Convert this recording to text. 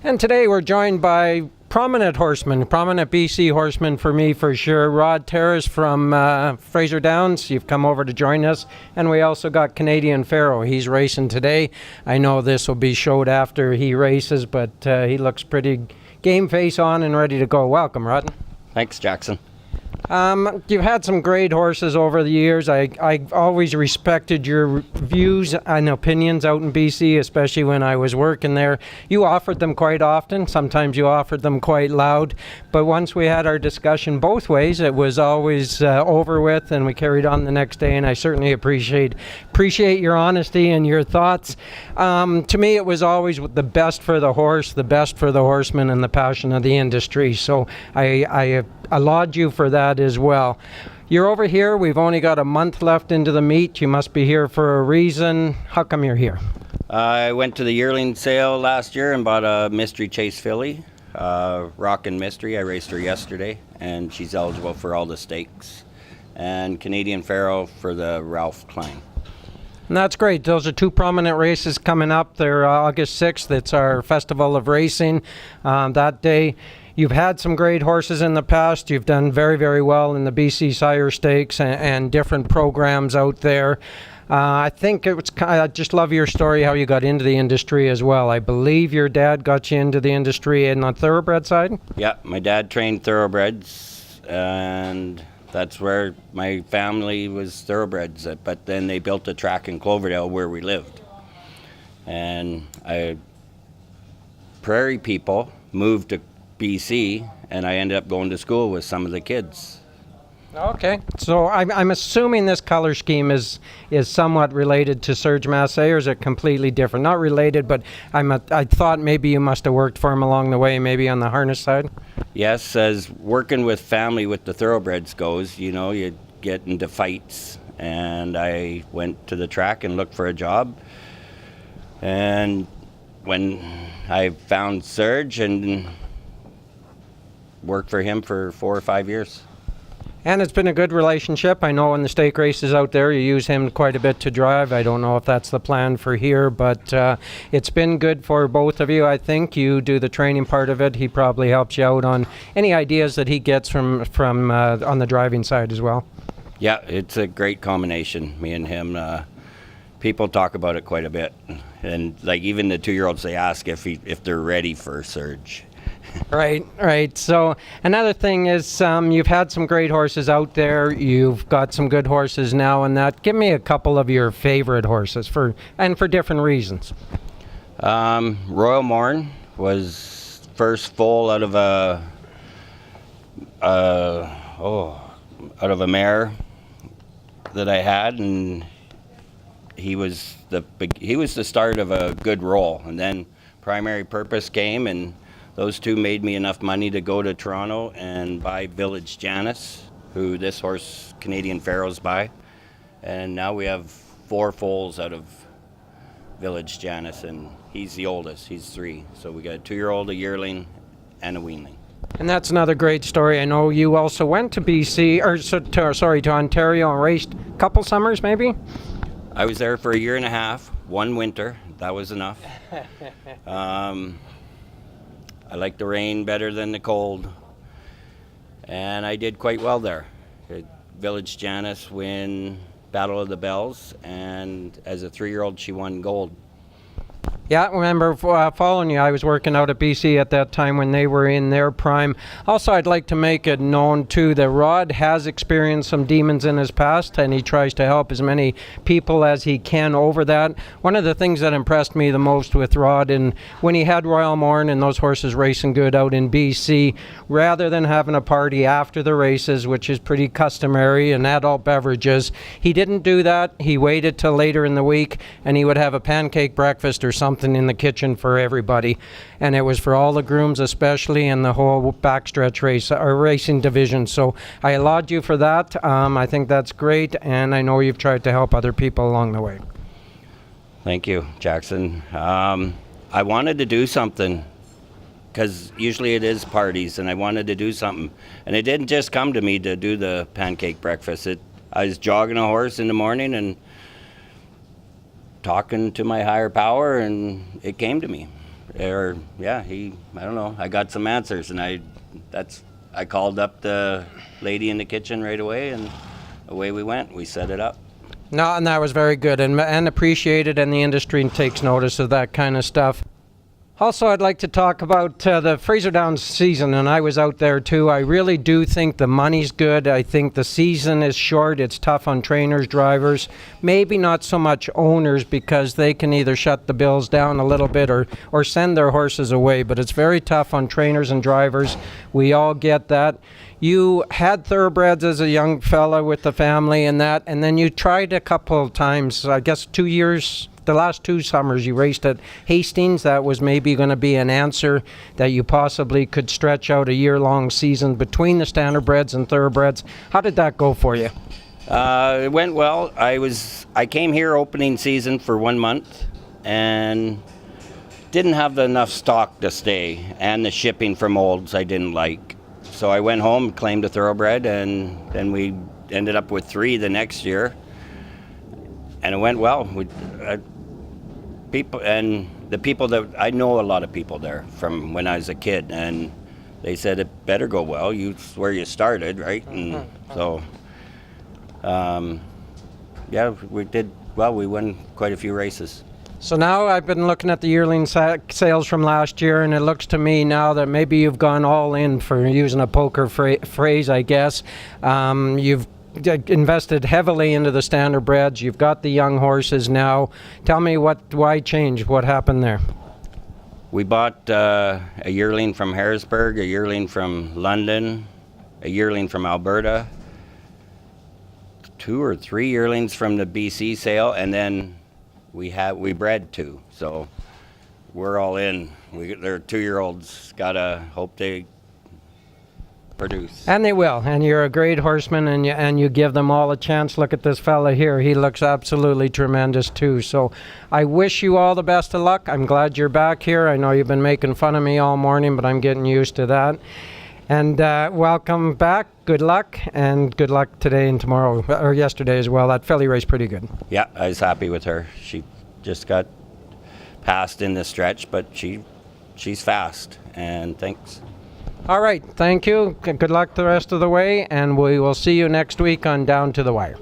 And today we're joined by prominent horseman, prominent BC horseman for me for sure, Rod Therres from Fraser Downs. You've come over to join us. And we also got Canadian Pharaoh. He's racing today. I know this will be showed after he races, but he looks pretty game face on and ready to go. Welcome, Rod. Thanks, Jackson. You've had some great horses over the years. I always respected your views and opinions out in BC, especially when I was working there. You offered them quite often. Sometimes you offered them quite loud. But once we had our discussion both ways, it was always over with, and we carried on the next day. And I certainly appreciate your honesty and your thoughts. To me, it was always the best for the horse, the best for the horseman, and the passion of the industry. So I laud you for that as well. You're over here. We've only got a month left into the meet. You must be here for a reason. How come you're here? I went to the yearling sale last year and bought a Mystery Chase filly, Rockin' Mystery. I raced her yesterday, and she's eligible for all the stakes. And Canadian Pharaoh for the Ralph Klein. And that's great. Those are two prominent races coming up. They're August 6th. It's our Festival of Racing that day. You've had some great horses in the past. You've done very, very well in the BC Sire Stakes and different programs out there. I think I just love your story, how you got into the industry as well. I believe your dad got you into the industry on the thoroughbred side? Yeah, my dad trained thoroughbreds, and that's where my family was thoroughbreds. But then they built a track in Cloverdale where we lived. And prairie people moved to BC, and I ended up going to school with some of the kids. Okay, so I'm assuming this color scheme is somewhat related to Serge Massey, or is it completely different? Not related, but I thought maybe you must have worked for him along the way, maybe on the harness side? Yes, as working with family with the thoroughbreds goes, you get into fights, and I went to the track and looked for a job. And when I found Serge and worked for him for 4 or 5 years. And it's been a good relationship. I know in the stake races out there you use him quite a bit to drive. I don't know if that's the plan for here, but it's been good for both of you. I think you do the training part of it. He probably helps you out on any ideas that he gets from on the driving side as well. Yeah, it's a great combination, me and him. People talk about it quite a bit. And like even the 2-year-olds, they ask if they're ready for Serge. Right. So another thing is you've had some great horses out there. You've got some good horses now and that. Give me a couple of your favorite horses for different reasons. Royal Morn was first foal out of a mare that I had, and he was the start of a good roll. And then Primary Purpose came, and those two made me enough money to go to Toronto and buy Village Janice, who this horse, Canadian Pharaoh's by. And now we have 4 foals out of Village Janice, and he's the oldest. He's 3. So we got a 2-year-old, a yearling, and a weanling. And that's another great story. I know you also went to BC, to Ontario and raced a couple summers maybe? I was there for a year and a half, 1 winter. That was enough. I like the rain better than the cold, and I did quite well there. Village Janice win Battle of the Bells, and as a 3-year-old she won gold. Yeah, I remember following you. I was working out at BC at that time when they were in their prime. Also, I'd like to make it known, too, that Rod has experienced some demons in his past, and he tries to help as many people as he can over that. One of the things that impressed me the most with Rod, and when he had Royal Morn and those horses racing good out in BC, rather than having a party after the races, which is pretty customary, and adult beverages, he didn't do that. He waited till later in the week, and he would have a pancake breakfast or something in the kitchen for everybody, and it was for all the grooms especially, and the whole backstretch race or racing division. So I laud you for that. I think that's great, and I know you've tried to help other people along the way. Thank you, Jackson. I wanted to do something, because usually it is parties, and I wanted to do something, and it didn't just come to me to do the pancake breakfast. I was jogging a horse in the morning and talking to my higher power, and it came to me. Or yeah, I don't know. I got some answers, and I called up the lady in the kitchen right away, and away we went. We set it up. No, and that was very good and appreciated, and the industry takes notice of that kind of stuff. Also, I'd like to talk about the Fraser Downs season, and I was out there too. I really do think the money's good. I think the season is short. It's tough on trainers, drivers, maybe not so much owners, because they can either shut the bills down a little bit or send their horses away, but it's very tough on trainers and drivers. We all get that. You had thoroughbreds as a young fella with the family and that, and then you tried a couple of times, I guess 2 years. The last 2 summers you raced at Hastings. That was maybe going to be an answer that you possibly could stretch out a year-long season between the standardbreds and thoroughbreds. How did that go for you? It went well. I came here opening season for 1 month and didn't have enough stock to stay, and the shipping from Olds I didn't like. So I went home, claimed a thoroughbred, and then we ended up with 3 the next year. And it went well. The people that I know, a lot of people there from when I was a kid, and they said it better go well. It's where you started, right? And so, yeah, we did well. We won quite a few races. So now I've been looking at the yearling sales from last year, and it looks to me now that maybe you've gone all in, for using a poker phrase, I guess. You've invested heavily into the standardbreds. You've got the young horses now. Tell me why change? What happened there? We bought a yearling from Harrisburg, a yearling from London, a yearling from Alberta, 2 or 3 yearlings from the BC sale, and then we bred 2. So we're all in. They're 2-year-olds. Gotta hope they produce. And they will. And you're a great horseman, and you give them all a chance. Look at this fella here. He looks absolutely tremendous too. So I wish you all the best of luck. I'm glad you're back here. I know you've been making fun of me all morning, but I'm getting used to that. And welcome back. Good luck, and good luck today and tomorrow, or yesterday as well. That filly raced pretty good. Yeah, I was happy with her. She just got passed in the stretch, but she's fast, and thanks. All right, thank you. Good luck the rest of the way, and we will see you next week on Down to the Wire.